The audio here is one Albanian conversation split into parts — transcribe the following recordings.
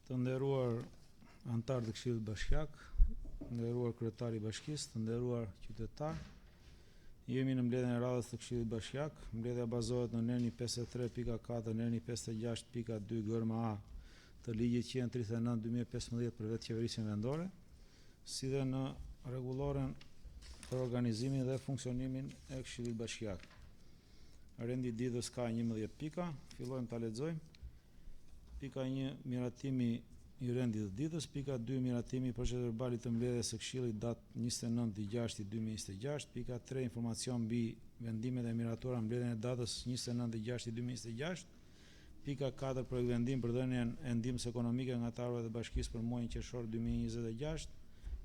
Të nderuar antar të Këshillit Bashkiak, nderuar kryetari i bashkisë, të nderuar qytetar, jemi në mbledhjen e radhës të Këshillit Bashkiak. Mbledhja bazohet në nën 53.4, nën 56.2 gërma A të ligjit 139/2015 për vetë qeverisjen vendore, si dhe në rregulloren për organizimin dhe funksionimin e Këshillit Bashkiak. Rendi i ditës ka 11 pika, fillojmë ta lexojmë. Pika 1, miratimi i rendit të ditës. Pika 2, miratimi i procesit verbalit të mbledhjes së Këshillit datë 29/6/2026. Pika 3, informacion mbi vendimet e miratuara në mbledhjen e datës 29/6/2026. Pika 4, projekt vendim për dhënien e ndihmës ekonomike nga anëtarët e bashkisë për muajin qershor 2026.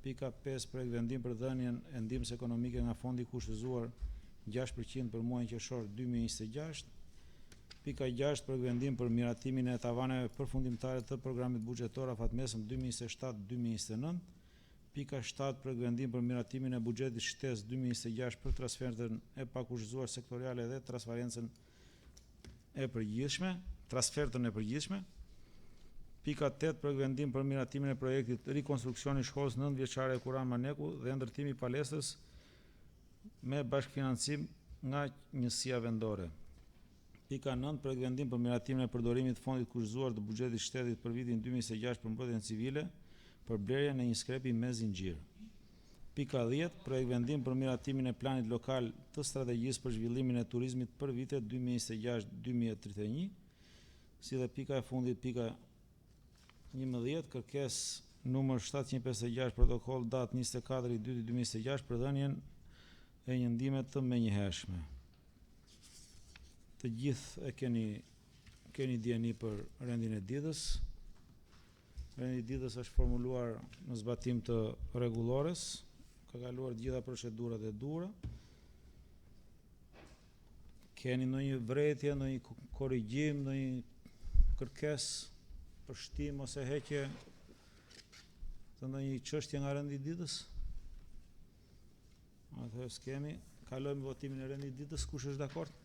Pika 5, projekt vendim për dhënien e ndihmës ekonomike nga fondi kushtëzuar 6% për muajin qershor 2026. Pika 6, projekt vendim për miratimin e tavaneve përfundimtare të programit buxhetor afatmesëm 2027-2029. Pika 7, projekt vendim për miratimin e buxhetit shtesë 2026 për transfertën e pakushtëzuar sektoriale dhe transfertën e përgjithshme. Pika 8, projekt vendim për miratimin e projektit rikonstruksioni shkollës 9 vjeçare Kuran Maneku dhe ndërtimi i palestrës me bashkëfinancim nga njësia vendore. Pika 9, projekt vendim për miratimin e përdorimit të fondit kushtëzuar të buxhetit shtetit për vitin 2026 për mbrojtjen civile për blerjen e një skrepi me zinxhir. Pika 10, projekt vendim për miratimin e planit lokal të strategjisë për zhvillimin e turizmit për vitet 2026-2031, si dhe pika e fundit, pika 11, kërkesë numër 756 protokoll datë 24/2/2026 për dhënien e një ndihme të menjëhershme. Të gjithë e keni dieni për rendin e ditës. Rendi i ditës është formuluar në zbatim të rregullores, ka kaluar gjitha procedurat e duhura. Keni ndonjë vërejtje, ndonjë korrigjim, ndonjë kërkesë për shtim ose heqje të ndonjë çështje nga rendi i ditës? Atëherë s'kemi. Kalojmë votimin e rendit të ditës. Kush është dakord?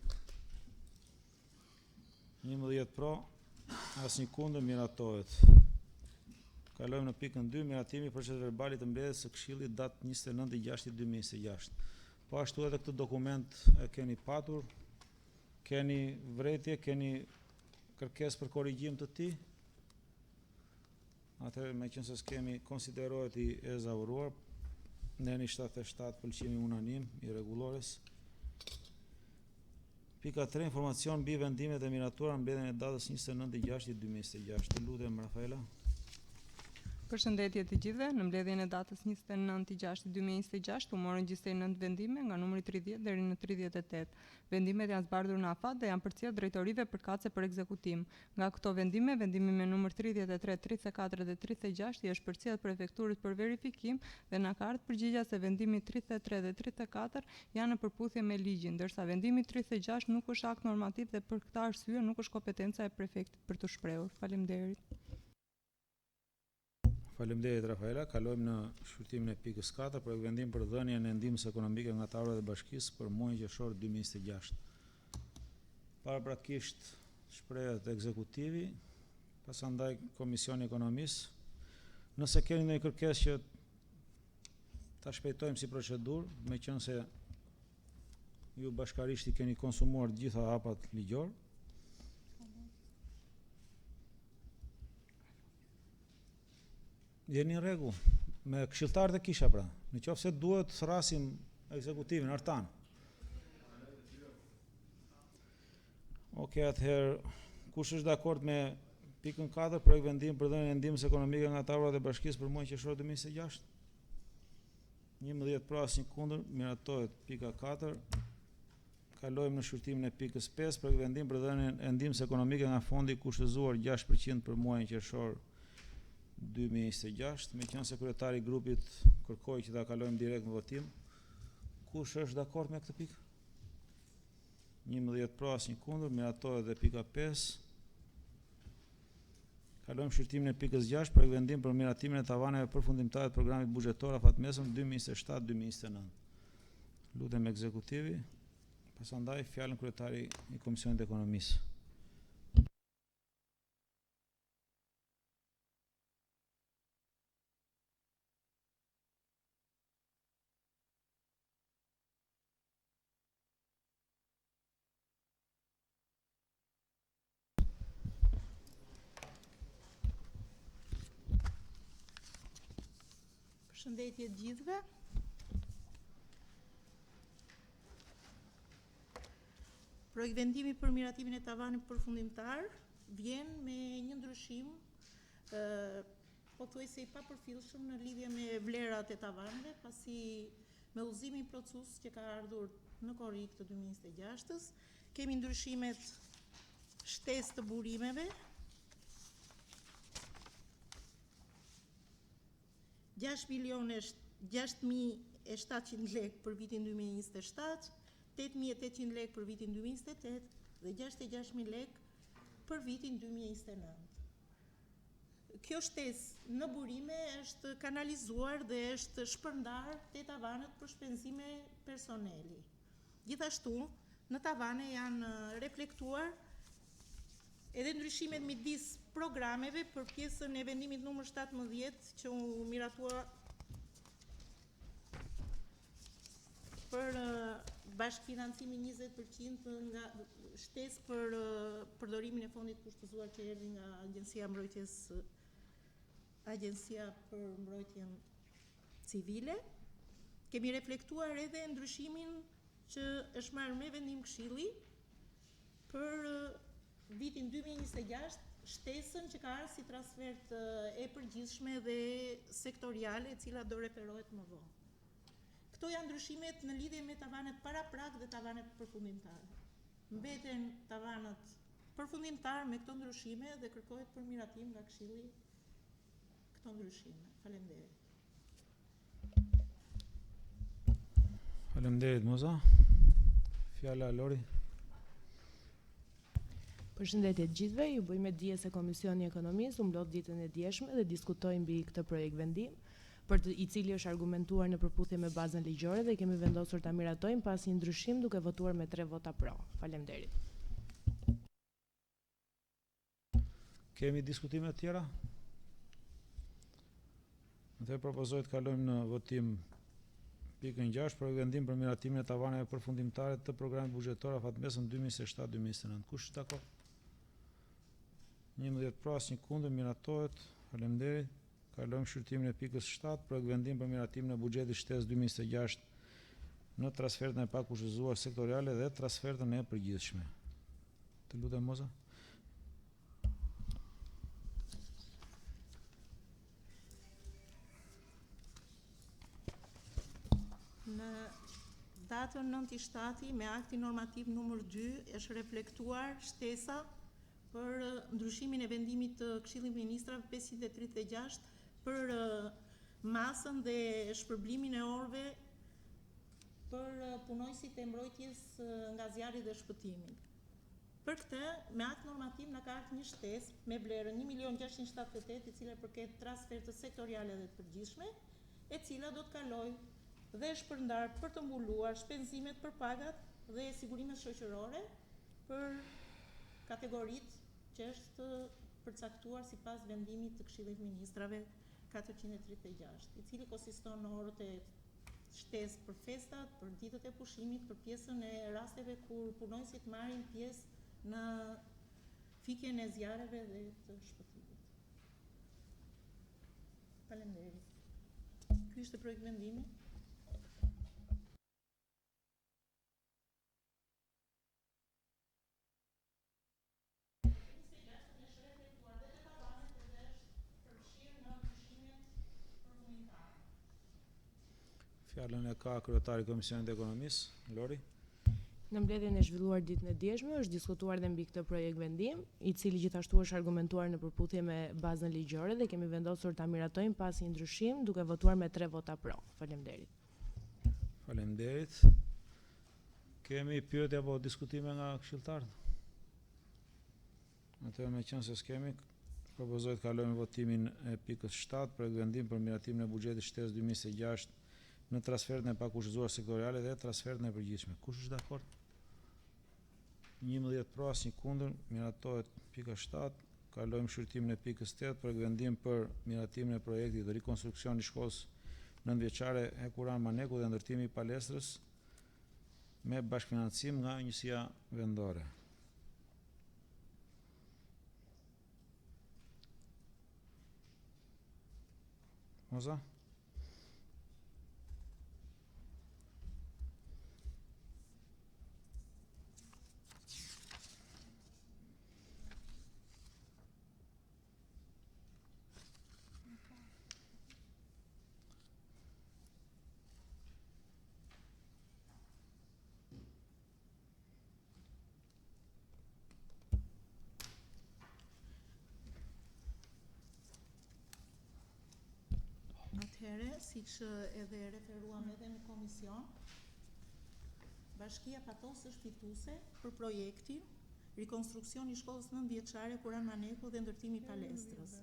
11 pro, asnjë kundër, miratohet. Kalojmë në pikën 2, miratimi i procesit verbalit të mbledhjes së Këshillit datë 29/6/2026. Po ashtu edhe këtë dokument e keni patur, keni vërejtje, keni kërkesë për korrigjim të tij. Atëherë, meqense s'kemi, konsiderohet i ezauruar. Neni 77 pëlqimi unanim i rregullores. Pika 3, informacion mbi vendimet e miratuara në mbledhjen e datës 29/6/2026. Të lutem Rafaela. Përshëndetje të gjithëve. Në mbledhjen e datës 29/6/2026 u morën gjithsej 9 vendime nga numri 30 deri në 38. Vendimet janë zbardhur në afat dhe janë përcjell drejtorive përkatëse për ekzekutim. Nga këto vendime, vendimi me numër 33, 34 dhe 36 i është përcjell prefekturës për verifikim dhe na ka ardhur përgjigja se vendimi 33 dhe 34 janë në përputhje me ligjin, ndërsa vendimi 36 nuk është akt normativ dhe për këtë arsye nuk është kompetenca e prefektit për të shprehur. Faleminderit. Faleminderit Rafaela. Kalojmë në shqyrtimin e pikës 4, projekt vendim për dhënien e ndihmës ekonomike nga anëtarët e bashkisë për muajin qershor 2026. Paraprakisht shprehet ekzekutivi, pasandaj Komisioni Ekonomisë. Nëse keni ndonjë kërkesë që ta shpejtojmë si procedurë, meqense ju bashkarisht i keni konsumuar gjitha hapat ligjor. Jeni në rregull me këshilltarët e kisha pra. Në qoftë se duhet thrasim ekzekutivin Artan. Okej, atëherë kush është dakord me pikën 4, projekt vendim për dhënien e ndihmës ekonomike nga anëtarët e bashkisë për muajin qershor 2026? 11 pro, asnjë kundër, miratohet pika 4. Kalojmë në shqyrtimin e pikës 5, projekt vendim për dhënien e ndihmës ekonomike nga fondi kushtëzuar 6% për muajin qershor 2026, meqense kryetari i grupit kërkoi që ta kalojmë direkt në votim. Kush është dakord me këtë pikë? 11 pro, asnjë kundër, miratohet dhe pika 5. Kalojmë shqyrtimin e pikës 6, projekt vendim për miratimin e tavaneve përfundimtare të programit buxhetor afatmesëm 2027-2029. Lutem ekzekutivi, pasandaj fjalën kryetari i Komisionit të Ekonomisë. Përshëndetje të gjithëve. Projekt vendimi për miratimin e tavanit përfundimtar vjen me një ndryshim pothuajse i papërfillshëm në lidhje me vlerat e tavaneve, pasi me udhëzimin procedurës që ka ardhur në korrik të 2026-s, kemi ndryshimet shtesë të burimeve, 6.600.700 lekë për vitin 2027, 8.800 lekë për vitin 2028 dhe 66.000 lekë për vitin 2029. Kjo shtesë në burime është kanalizuar dhe është shpërndar te tavanët për shpenzime personeli. Gjithashtu, në tavane janë reflektuar edhe ndryshimet midis programeve për pjesën e vendimit numër 17 që u miratua për bashkëfinancimin 20% nga shtesë për përdorimin e fondit kushtëzuar që erdhi nga Agjencia për Mbrojtjen Civile. Kemi reflektuar edhe ndryshimin që është marrë me vendim Këshilli për vitin 2026, shtesën që ka ardhur si transfert e përgjithshme dhe sektoriale, e cila do referohet më vonë. Këto janë ndryshimet në lidhje me tavanët para prag dhe tavanët përfundimtare. Mbeten tavanët përfundimtar me këto ndryshime dhe kërkohet përmiratim nga Këshilli këto ndryshime. Faleminderit. Faleminderit Moza. Fjala Lori. Përshëndetje të gjithëve, ju bëjmë dije se Komisioni i Ekonomisë u mblodh ditën e djeshme dhe diskutoi mbi këtë projekt vendim, i cili është argumentuar në përputhje me bazën ligjore dhe kemi vendosur ta miratojmë pas një ndryshim duke votuar me 3 vota pro. Faleminderit. Kemi diskutime të tjera? Atëherë propozoj të kalojmë në votim pikën 6 për vendim për miratimin e tavaneve përfundimtare të programit buxhetor afatmesëm 2027-2029. Kush është dakord? 11 pro, asnjë kundër, miratohet. Faleminderit. Kalojmë shqyrtimin e pikës 7 për vendim për miratimin e buxhetit shtesë 2026 në transfertën e pakushtëzuar sektoriale dhe transfertën e përgjithshme. Të lutem Moza. Në datën 9/7 me aktin normativ numër 2 është reflektuar shtesa për ndryshimin e vendimit të Këshillit të Ministrave 536 për masën dhe shpërblimin e orëve për punojësit e mbrojtjes nga zjarri dhe shpëtimi. Për këtë, me akt normativ na ka ardhur një shtesë me vlerën 1.678.000, e cila përket transfertës sektoriale dhe të përgjithshme, e cila do të kalojë dhe shpërndar për të mbuluar shpenzimet për pagat dhe sigurimet shoqërore për kategoritë që është përcaktuar sipas vendimit të Këshillit të Ministrave 436, i cili konsiston në orët e shtesë për festat, për ditët e pushimit, për pjesën e rasteve kur punojësit marrin pjesë në fikjen e zjarreve dhe të shpëtimit. Faleminderit. Ky ishte projekt vendimi. Fjalën e ka kryetari i Komisionit të Ekonomisë, Lori. Në mbledhjen e zhvilluar ditën e djeshme është diskutuar dhe mbi këtë projekt vendim, i cili gjithashtu është argumentuar në përputhje me bazën ligjore dhe kemi vendosur ta miratojmë pas një ndryshim duke votuar me 3 vota pro. Faleminderit. Faleminderit. Kemi pyetje apo diskutime nga këshilltarët? Atëherë me qenë se s'kemi, propozoj të kalojmë votimin e pikës 7 për vendim për miratimin e buxhetit shtesë 2026 në transfertën e pakushtëzuar sektoriale dhe transfertën e përgjithshme. Kush është dakord? 11 pro, asnjë kundër, miratohet pika 7. Kalojmë shqyrtimin e pikës 8 për vendim për miratimin e projektit të rikonstruksionit të shkollës nëntëvjeçare e Kuran Maneku dhe ndërtimi i palestrës me bashkëfinancim nga Njësia Vendore. Moza? Atëherë, siç edhe referuam edhe në komision, Bashkia Patos është fituese për projektin rikonstruksioni i shkollës 9 vjeçare Kuran Maneku dhe ndërtimi i palestrës,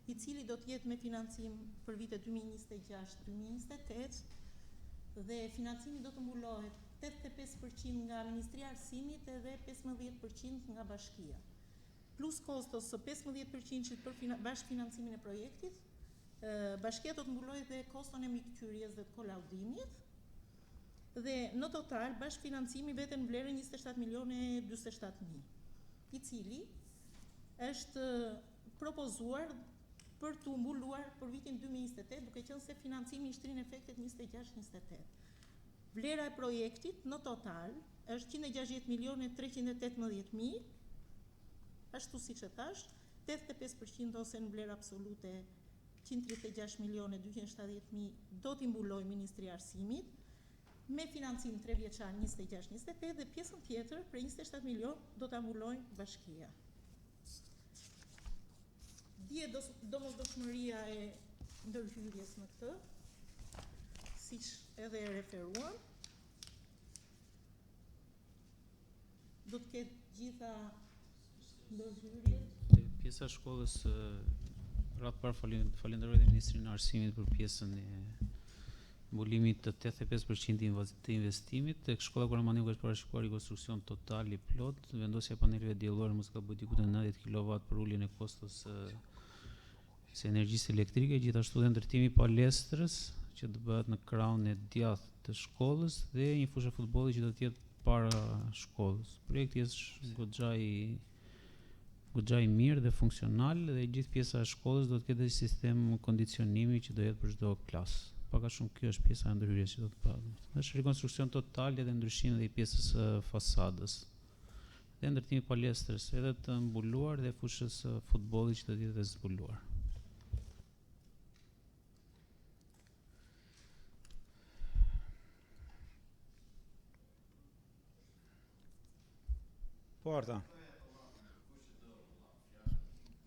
i cili do të jetë me financim për vitet 2026-2028 dhe financimi do të mbulohet 85% nga Ministria e Arsimit edhe 15% nga Bashkia. Plus kostos së 15% për bashkëfinancimin e projektit, Bashkia do të mbulojë dhe koston e mikëqyrjes dhe të kolaudimit, dhe në total bashkëfinancimi veten vlerën 27.047.000, i cili është propozuar për të mbuluar për vitin 2028, duke qenë se financimi i shtrin efektet 26-28. Vlera e projektit në total është 160.318.000, ashtu siç e thash, 85% ose në vlerë absolute 136.270.000 do t'i mbuloj Ministria e Arsimit, me financim 3 vjeçar 26-28 dhe pjesën tjetër për 27 milion do t'a mbuloj Bashkia. Dje domosdoshmëria e ndërhyrjes në këtë, siç edhe e referuam, do të ketë gjitha ndërhyrjet. Pjesa e shkollës, ratë parë falenderoj dhe Ministrin e Arsimit për pjesën e mbulimit të 85% të investimit. Tek shkolla Kuran Maneku është parashikuar rikonstruksion total i plot, vendosja e paneleve dielluare mos ka bëjë diku të 90 kW për uljen e kostos së energjisë elektrike, gjithashtu dhe ndërtimi i palestrës që të bëhet në krahun e djathtë të shkollës dhe një fushë futbolli që do të jetë para shkollës. Projekti është goxha i mirë dhe funksional dhe gjithë pjesa e shkollës do të ketë një sistem kondicionimi që do jetë për çdo klasë. Paka shumë kjo është pjesa e ndërhyrjes që do të bëhet. Është rikonstruksion total dhe ndryshim dhe i pjesës së fasadës. Dhe ndërtimi i palestrës edhe të mbuluar dhe fushës së futbollit që do të jetë zbuluar. Porta.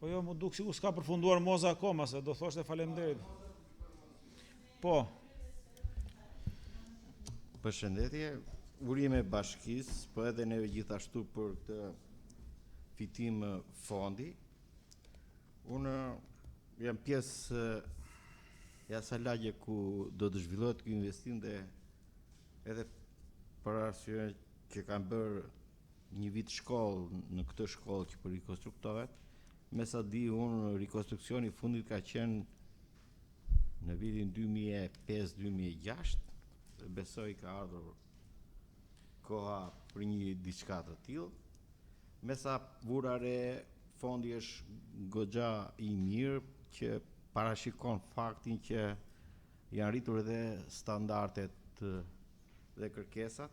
Po jo, mu duk sikur s'ka përfunduar moza akoma, se do thoshte faleminderit. Po. Përshëndetje, urime bashkisë, po edhe neve gjithashtu për këtë fitim fondi. Unë jam pjesë e asaj lagje ku do të zhvillohet ky investim dhe edhe për arsye që kam bërë një vit shkollë në këtë shkollë që për rikonstruktohet, me sa di unë rikonstruksioni i fundit ka qenë në vitin 2005-2006, besoj ka ardhur koha për një diçka të tillë. Me sa vura re, fondi është goxha i mirë që parashikon faktin që janë rritur edhe standardet dhe kërkesat.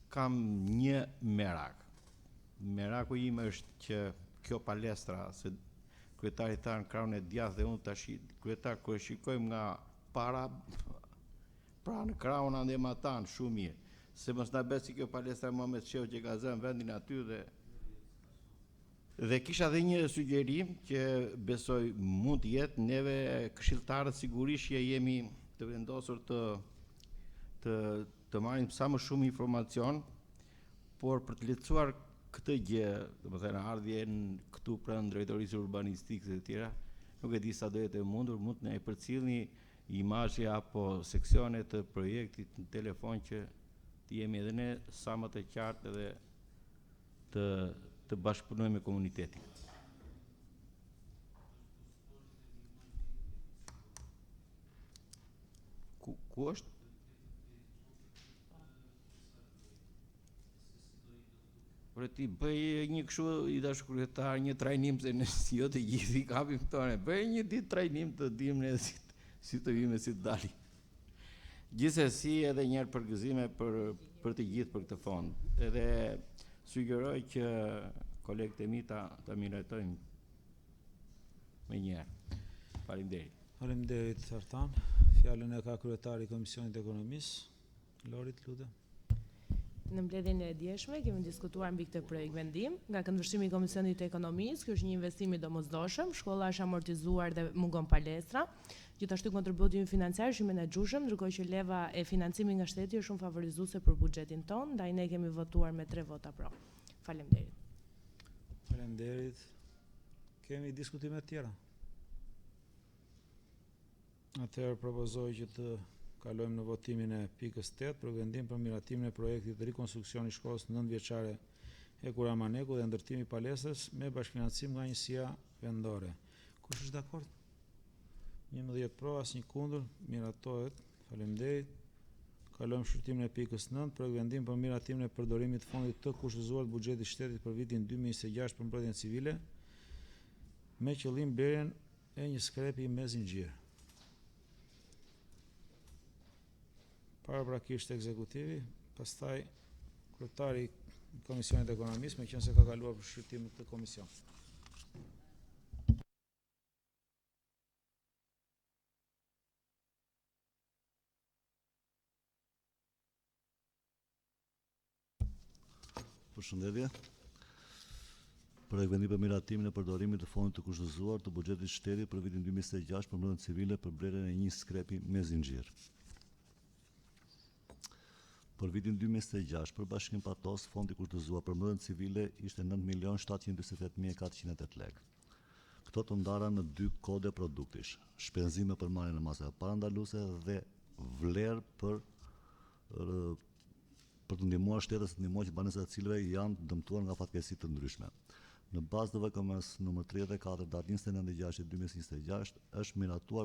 Kam një merak. Meraku im është që kjo palestra, se kryetari tha në krahun e djathtë dhe unë tash kryetar kur shikojmë nga para pra në krahun andem atan shumë mirë. Se mos na bëhet si kjo palestra Muhamet Shehu që ka zënë vendin aty dhe kisha dhe një sugjerim që besoj mund të jetë, neve këshilltarët sigurisht që jemi të vendosur të marrim sa më shumë informacion, por për të lehtësuar këtë gjë, domethënë ardhjen këtu pranë drejtorisë urbanistike dhe të tjera, nuk e di sa do jetë e mundur, mund të na i përcjellni imazhe apo seksione të projektit në telefon që të jemi edhe ne sa më të qartë dhe të bashkëpunojmë me komunitetin. Ku është? Por ti bëj një kështu i dashur kryetar, një trajnim se ne si jo të gjithë i kapim tonë. Bëj një ditë trajnim të dim ne si të vime si të dali. Gjithsesi edhe një herë përgëzime për të gjithë për këtë fond. Edhe sugjeroj që kolegët e mi ta mirëtojmë me një herë. Faleminderit. Faleminderit Artan. Fjalën e ka kryetari i Komisionit Ekonomisë. Lorit, lutem. Në mbledhjen e djeshme kemi diskutuar mbi këtë projekt vendim, nga këndvështrimi i Komisionit të Ekonomisë, ky është një investim i domosdoshëm, shkolla është amortizuar dhe mungon palestra. Gjithashtu kontributi financiar është i menaxhueshëm, ndërkohë që leva e financimit nga shteti është shumë favorizuese për buxhetin ton, ndaj ne kemi votuar me 3 vota pro. Faleminderit. Faleminderit. Kemi diskutime të tjera? Atëherë propozoj që të kalojmë në votimin e pikës 8 për vendim për miratimin e projektit të rikonstruksioni i shkollës 9 vjeçare e Kuramaneku dhe ndërtimi i palestrës me bashkëfinancim nga njësia vendore. Kush është dakord? 11 pro, asnjë kundër, miratohet. Faleminderit. Kalojmë shqyrtimin e pikës 9 për vendim për miratimin e përdorimit të fondit të kushtëzuar të buxhetit shtetit për vitin 2026 për mbrojtjen civile me qëllim blerjen e një skrepi me zinxhir. Paraprakisht ekzekutivi, pastaj kryetari i Komisionit Ekonomisë, meqense ka kaluar për shqyrtim të komision. Përshëndetje. Projekt vendi për miratimin e përdorimit të fondit të kushtëzuar të buxhetit shtetit për vitin 2026 për mbrojtjen civile për blerjen e një skrepi me zinxhir. Për vitin 2026 për Bashkinë Patos, fondi kushtëzuar për mbrojtjen civile ishte 9.728.408 lekë. Këto të ndara në 2 kode produktish, shpenzime për marrjen e masave parandaluese dhe vlerë për të ndihmuar shtetet të ndihmojnë që banesat e cilëve janë dëmtuar nga fatkeqësi të ndryshme. Në bazë të VKM-s numër 34 datë 29/6/2026 është miratuar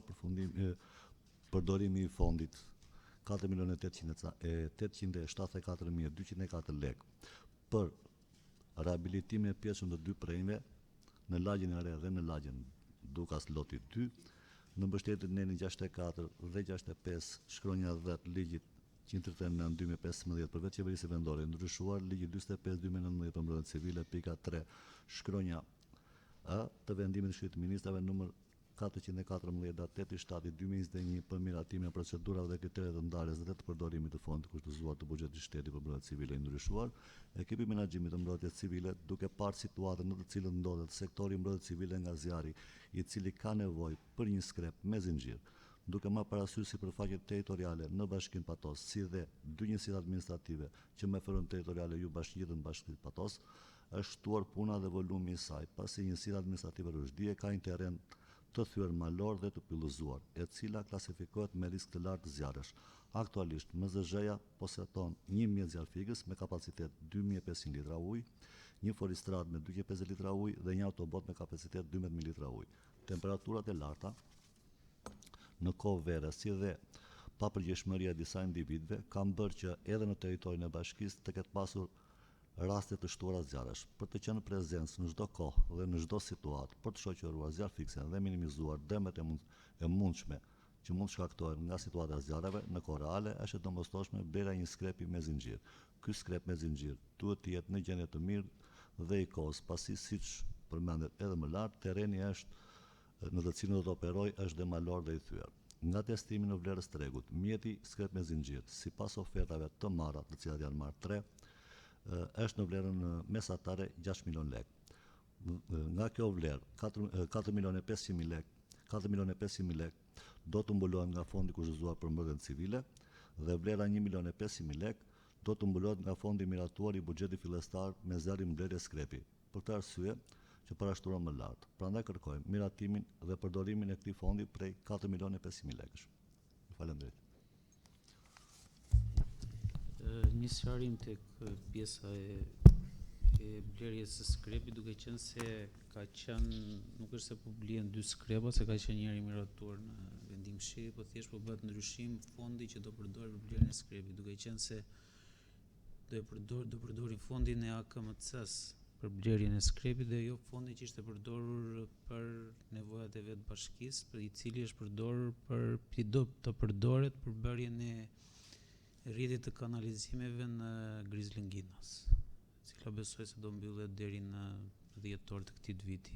përdorimi i fondit 4.874.204 lekë për rehabilitimin e pjesën të 2 prejnve në lagjen e re dhe në lagjen Dukas Loti 2, në mbështetjen e neni 64 dhe 65 shkronja 10 ligjit 139/2015 për vetë qeverisë vendore, ndryshuar ligji 45/2019 për mbrojtjen civile pika 3 shkronja A të vendimit të Këshillit të Ministrave numër 414 datë 8/7/2021 për miratimin e procedurave dhe kriteret të ndarjes dhe të përdorimit të fondit të kushtëzuar të buxhetit shtetit për mbrojtje civile i ndryshuar, ekipi i menaxhimit të mbrojtjes civile duke parë situatën në të cilën ndodhet sektori i mbrojtjes civile nga zjarri, i cili ka nevojë për një skrep me zinxhir, duke marrë parasysh sipërfaqet territoriale në Bashkinë Patos, si dhe 2 njësitë administrative që me ferën territoriale ju bashkëngjitën Bashkinë Patos, është shtuar puna dhe volumi i saj, pasi njësia administrative Rushdie ka një terren të thyer malor dhe të pyllëzuar, e cila klasifikohet me risk të lartë zjarresh. Aktualisht, MZZ-ja posedon një mjet zjarfikës me kapacitet 2500 litra ujë, një foristrad me 250 litra ujë dhe një autobot me kapacitet 12.000 litra ujë. Temperaturat e larta në kohë vere, si dhe papërgjegjshmëria e disa individëve kanë bërë që edhe në territorin e bashkisë të ketë pasur raste të shtuara zjarresh. Për të qenë prezencë në çdo kohë dhe në çdo situatë për të shoqëruar zjarfiksen dhe minimizuar dëmet e mundshme që mund shkaktohen nga situata e zjarreve në kohë reale, është e domosdoshme blerja e një skrepi me zinxhir. Ky skrep me zinxhir duhet të jetë në gjendje të mirë dhe i kohës, pasi siç përmendet edhe më lart, terreni është në të cilin do të operoj është dhe malor dhe i thyer. Nga testimi në vlerës tregut, mjeti skrep me zinxhir, sipas ofertave të marra, të cilat janë marrë 3, është në vlerën mesatare 6 milion lekë. Nga kjo vlerë, 4.500.000 lekë, 4.500.000 lekë do të mbulohen nga fondi kushtëzuar për mbrojtjen civile dhe vlera 1.500.000 lekë do të mbulohet nga fondi miratuar i buxhetit fillestar me zjarrin mbledhje skrepi. Për këtë arsye që parashturon më lart. Prandaj kërkojmë miratimin dhe përdorimin e këtij fondi prej 4.500.000 lekësh. Faleminderit. Një sqarim tek pjesa e blerjes së skrepit, duke qenë se ka qenë, nuk është se po blihen 2 skrepa, se ka qenë njëri miratuar në vendim këshilli, po thjesht po bëhet ndryshim fondi që do përdoret për blerjen e skrepit, duke qenë se do përdorin fondin e AKMC-s për blerjen e skrepit dhe jo fondi që ishte përdorur për nevojat e vetë bashkisë, për i cili është përdorur të përdoret për bërjen e rrjetit të kanalizimeve në Grizlënginas, cila besoj se do mbyllet deri në dhjetor të këtij viti.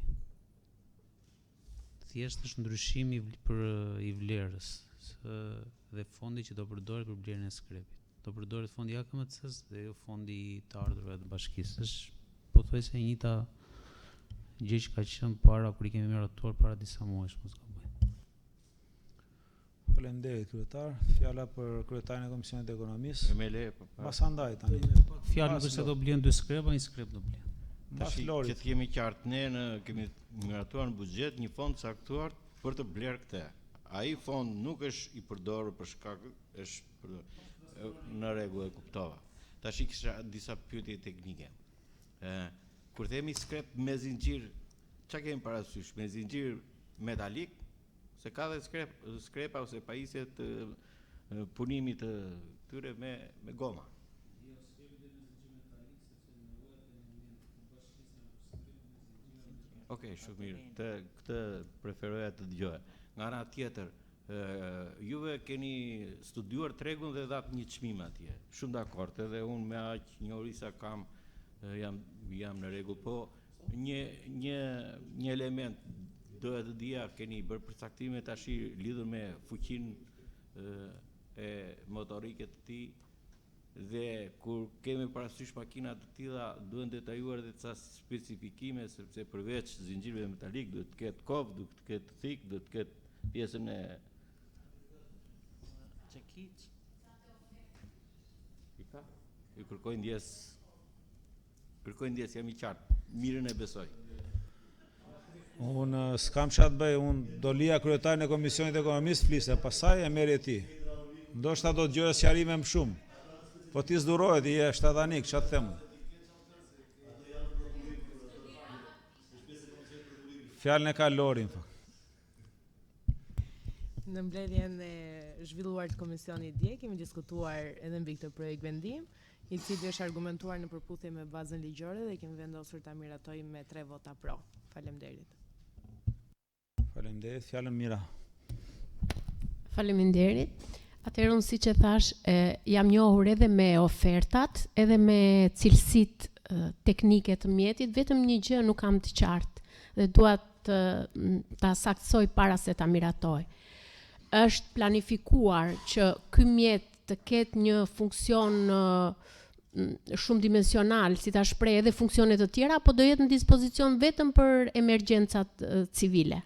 Thjesht është ndryshim i vlerës dhe fondi që do përdoret për blerjen e skrepit. Do përdoret fondi AKMC-s dhe jo fondi të ardhurave të bashkisë. Është pothuajse e njëjta gjë që ka qenë para kur I kemi miratuar para disa muajsh, mos gaboj. Faleminderit kryetar. Fjala për kryetarin e Komisionit Ekonomisë. Me le, Masandaj tani. Fjalë nuk është se do blien dy skrepa, një skrep do blien. Mas që Lorit. të kemi qartë, ne kemi miratuar në buxhet një fond caktuar për të blerë këtë. Ai fond nuk është i përdorur për shkak në rregull, e kuptova. Tash kisha disa pyetje teknike. Kur themi skrep me zinxhir, çka kemi parasysh? Me zinxhir metalik, se ka dhe skrepa ose pajisje të punimit të tyre me goma. Okej, shumë mirë. Këtë preferoja të dëgjoja. Nga ana tjetër, juve keni studiuar tregun dhe dhat një çmim atje. Shumë dakord, edhe unë me aq njohuri sa kam jam në rregull, po një element doja të dija, keni bërë përcaktime tash lidhur me fuqinë e motorike të tij, dhe kur kemi parasysh makina të tilla duhen detajuar edhe ca specifikime, sepse përveç zinxhirëve metalik duhet të ketë kop, duhet të ketë thik, duhet të ketë pjesën e çekiç. Pika? Ju kërkoj ndjes jam i qartë. Mirën e besoj. Unë s'kam çfarë të bëj, unë do lija kryetarin e Komisionit Ekonomisë flise, pastaj e merri ti. Ndoshta do të dëgjoj sqarime më shumë. Po ti s'durohet, i e shtatanik, ç'a të them? Fjalën e ka Lori, në fakt. Në mbledhjen e zhvilluar të komisionit dje, kemi diskutuar edhe mbi këtë projekt vendim, i cili është argumentuar në përputhje me bazën ligjore dhe kemi vendosur ta miratojmë me 3 vota pro. Faleminderit. Faleminderit, fjalën Mira. Faleminderit. Atëherë unë siç e thash, jam njohur edhe me ofertat, edhe me cilësitë teknike të mjetit, vetëm një gjë nuk kam të qartë dhe dua ta saktësoj para se ta miratoj. Është planifikuar që ky mjet të ketë një funksion shumë dimensional, si ta shpreh, edhe funksione të tjera, apo do jetë në dispozicion vetëm për emergjencat civile?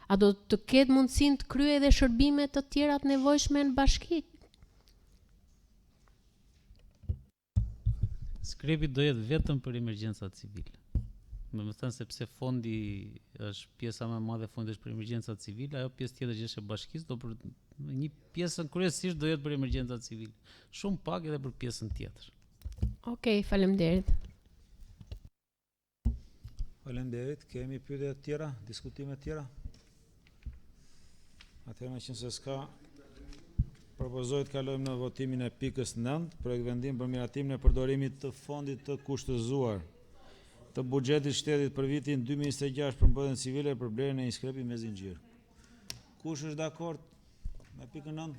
A do të ketë mundësinë të kryejë edhe shërbime të tjera të nevojshme në bashki? Skrepi do jetë vetëm për emergjencat civile. Me thënë sepse fondi është pjesa më e madhe, fondi është për emergjencat civile, ajo pjesë tjetër që është e bashkisë do për një pjesën kryesisht do jetë për emergjencat civile. Shumë pak edhe për pjesën tjetër. Okej, faleminderit. Faleminderit. Kemi pyetje të tjera, diskutime të tjera? Atëherë në qenë se s'ka, propozoj të kalojmë në votimin e pikës 9, projekt vendim për miratimin e përdorimit të fondit të kushtëzuar të buxhetit shtetit për vitin 2026 për mbrojtjen civile për blerjen e një skrepi me zinxhir. Kush është dakord me pikën 9?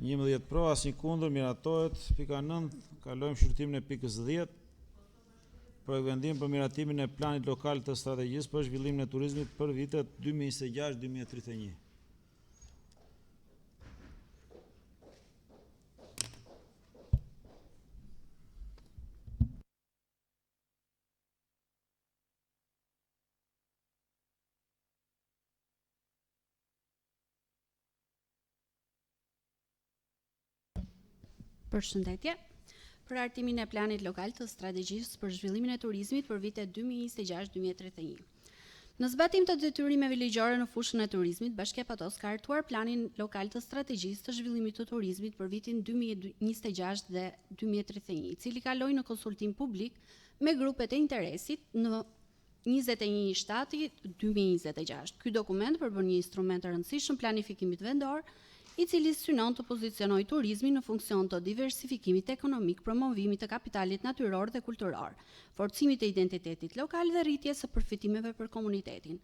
11 pro, asnjë kundër, miratohet. Pika 9, kalojmë shqyrtimin e pikës 10. Projekt vendim për miratimin e planit lokal të strategjisë për zhvillimin e turizmit për vitet 2026-2031. Përshëndetje. Për hartimin e planit lokal të strategjisë për zhvillimin e turizmit për vitet 2026-2031. Në zbatim të detyrimeve ligjore në fushën e turizmit, Bashkia Patos ka hartuar planin lokal të strategjisë të zhvillimit të turizmit për vitin 2026 dhe 2031, i cili kaloi në konsultim publik me grupet e interesit në 21/7/2026. Ky dokument përbën një instrument të rëndësishëm planifikimit vendor, i cili synon të pozicionojë turizmin në funksion të diversifikimit ekonomik, promovimit të kapitalit natyror dhe kulturor, forcimit të identitetit lokal dhe rritjes së përfitimeve për komunitetin.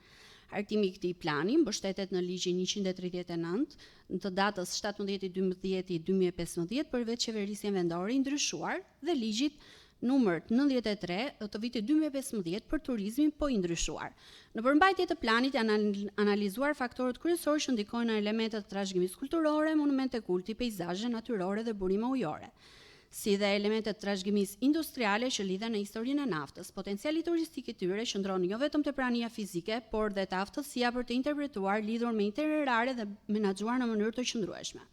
Hartimi i këtij plani mbështetet në ligjin 139 të datës 17/12/2015 për veçqeverisjen vendore i ndryshuar dhe ligjit numër 93 të vitit 2015 për turizmin po i ndryshuar. Në përmbajtje të planit janë analizuar faktorët kryesorë që ndikojnë në elementet të trashëgimisë kulturore, monumente kulti, peizazhe natyrore dhe burime ujore. si dhe elementet trashëgimisë industriale që lidhen në historinë e naftës. Potenciali turistik i tyre qëndron jo vetëm te prania fizike, por dhe te aftësia për të interpretuar, lidhur me itinerare dhe menaxhuar në mënyrë të qëndrueshme.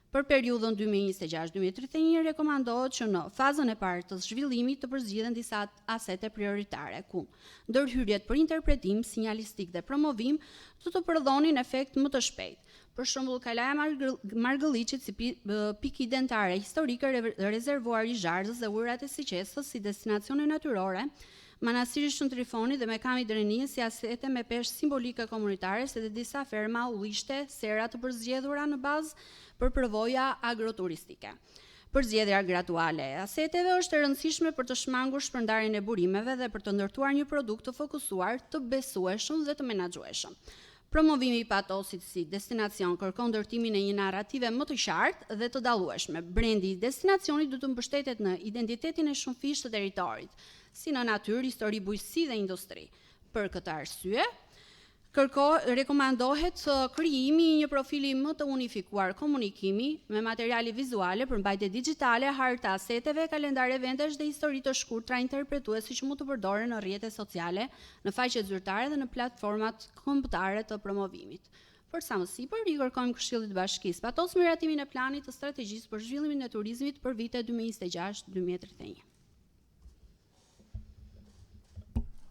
Për periudhën 2026-2031 rekomandohet që në fazën e parë të zhvillimit të përzgjidhen disa asete prioritare, ku ndërhyrjet për interpretim, sinjalistik dhe promovim të prodhonin efekt më të shpejtë. Për shembull, Kalaja Margëlliçit si pikë identitare historike rezervuar i Zharzës dhe ujërat e Siçesës si destinacione natyrore, Manastiri Shëntrifoni dhe Mekami Drenia si asete me peshë simbolike komunitare, se dhe disa ferma, ulishte, sera të përzgjedhura në bazë për përvoja agroturistike. Përzgjedhja graduale e aseteve është e rëndësishme për të shmangur shpërndarjen e burimeve dhe për të ndërtuar një produkt të fokusuar, të besueshëm dhe të menaxhueshëm. Promovimi i patosit si destinacion kërkon ndërtimin e një narrative më të qartë dhe të dallueshme. Brendi i destinacionit duhet të mbështetet në identitetin e shumëfishtë të territorit, si në natyrë, histori, bujqësi dhe industri. Për këtë arsye, rekomandohet krijimi i një profili më të unifikuar komunikimi me materiale vizuale, përmbajtje digjitale, harta aseteve, kalendar eventesh dhe histori të shkurtra interpretuese që mund të përdoren në rrjetet sociale, në faqet zyrtare dhe në platformat kombëtare të promovimit. Për sa më sipër, i kërkojmë Këshillit të Bashkisë patos miratimin e planit të strategjisë për zhvillimin e turizmit për vitet 2026-2031.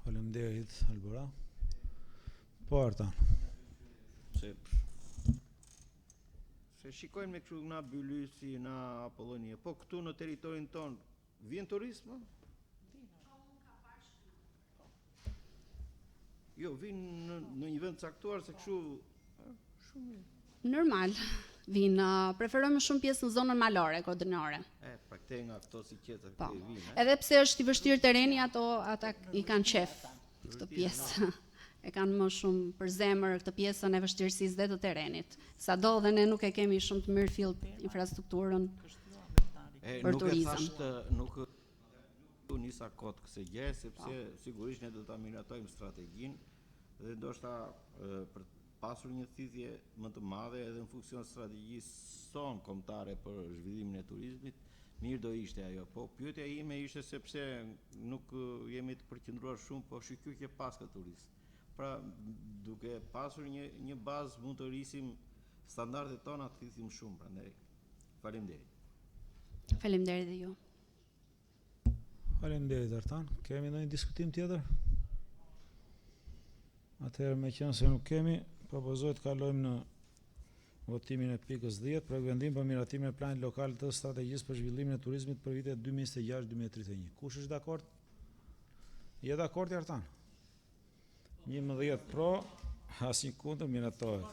Faleminderit, Albora. Po, Artan. Se shikojmë me kështu na Bylysi, na Apollonia, po këtu në territorin ton vjen turizëm? Jo, vin në një vend caktuar se kështu shumë normal. Preferojmë shumë pjesë në zonën malore, kodinore. Pra këte nga këto si qetë Po. këte vinë. Edhe pse është i vështirë tereni, ata i kanë qef këtë pjesë. E kanë më shumë për zemër këtë pjesën e vështirësisë dhe të terenit. Sado dhe ne nuk e kemi shumë të mirë fill infrastrukturën për turizëm. Nuk nisa kot kësë gjë, sepse sigurisht ne do ta miratojmë strategjinë dhe ndoshta për pasur një thithje më të madhe edhe në funksion strategjisë son kombëtare për zhvillimin e turizmit, mirë do ishte ajo. Po pyetja ime ishte sepse nuk jemi të përqendruar shumë, po shikoj pas ka turist. Pra, duke pasur një bazë, mund të rrisim standardet tona të thithim shumë, prandaj. Faleminderit. Faleminderit dhe ju. Faleminderit, Artan. Kemi ndonjë diskutim tjetër? Atëherë, meqenëse nuk kemi, propozohet të kalojmë në votimin e pikës 10 për vendim për miratimin e planit lokal të strategjisë për zhvillimin e turizmit për vitet 2026-2031. Kush është dakord? Je dakord, Artan? 11 pro, asnjë kundër, miratohet.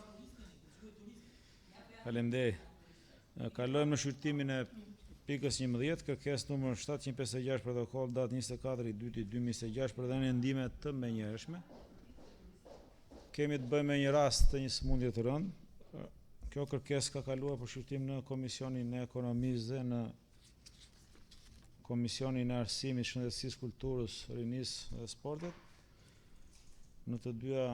Faleminderit. Kalojmë në shqyrtimin e pikës 11, kërkesë numër 756 protokoll datë 24/2/2026 për dhënien ndihme të menjëhershme. Kemi të bëjmë me një rast të një sëmundje të rëndë. Kjo kërkesë ka kaluar për shqyrtim në Komisionin e Ekonomisë dhe në Komisionin e Arsimit, Shëndetësisë, Kulturës, Rinisë dhe Sportit. Në të dyja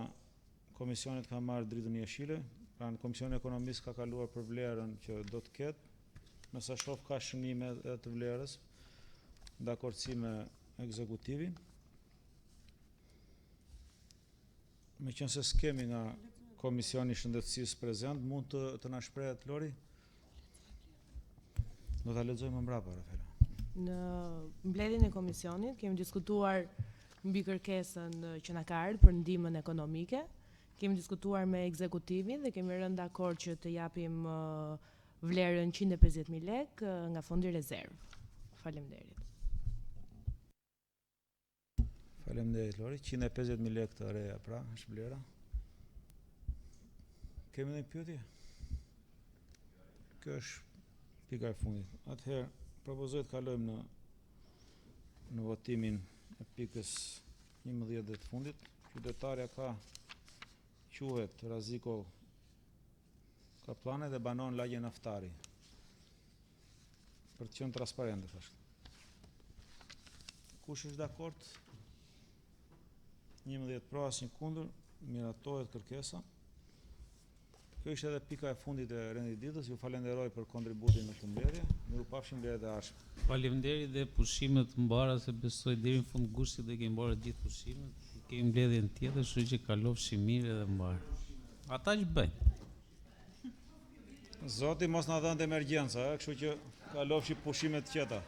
komisionet ka marrë dritën jeshile, pra në Komisionin e Ekonomisë ka kaluar për vlerën që do të ketë, nësa shoh ka shënime edhe të vlerës, dakordsi me ekzekutivin. Meqense s'kemi nga Komisioni i Shëndetësisë prezent, mund të na shprehet Lori? Do ta lexojmë më mbrapa, Rafela. Në mbledhjen e komisionit kemi diskutuar mbi kërkesën që na ka ardhur për ndihmën ekonomike. Kemi diskutuar me ekzekutivin dhe kemi rënë dakord që të japim vlerën 150.000 lekë nga fondi rezervë. Faleminderit. Faleminderit, Lori. 150.000 lekë të reja, pra, është vlera. Kemi ndonjë pyetje? Kjo është pika e fundit. Atëherë, propozohet të kalojmë në votimin e pikës 11 dhe të fundit. Qytetarja ka quhet Raziko Kaplane dhe banon lagje naftari. Për të qenë transparente, thashë. Kush është dakord? 11 pro, asnjë kundër, miratohet kërkesa. Kjo ishte edhe pika e fundit e rendit ditës. Ju falenderoj për kontributin në shëndetësie. Mirupafshim mbledhjet e ardhshme. Faleminderit dhe pushimet mbara se besoj deri në fund gushtit dhe kemi mbarë gjithë pushimet. Kemi mbledhjen tjetër, kështu që kalofshi mirë edhe mbarë. Ata që bëjnë. Zoti mos na dhënë emergjenca, kështu që kalofshi pushimet tjeta.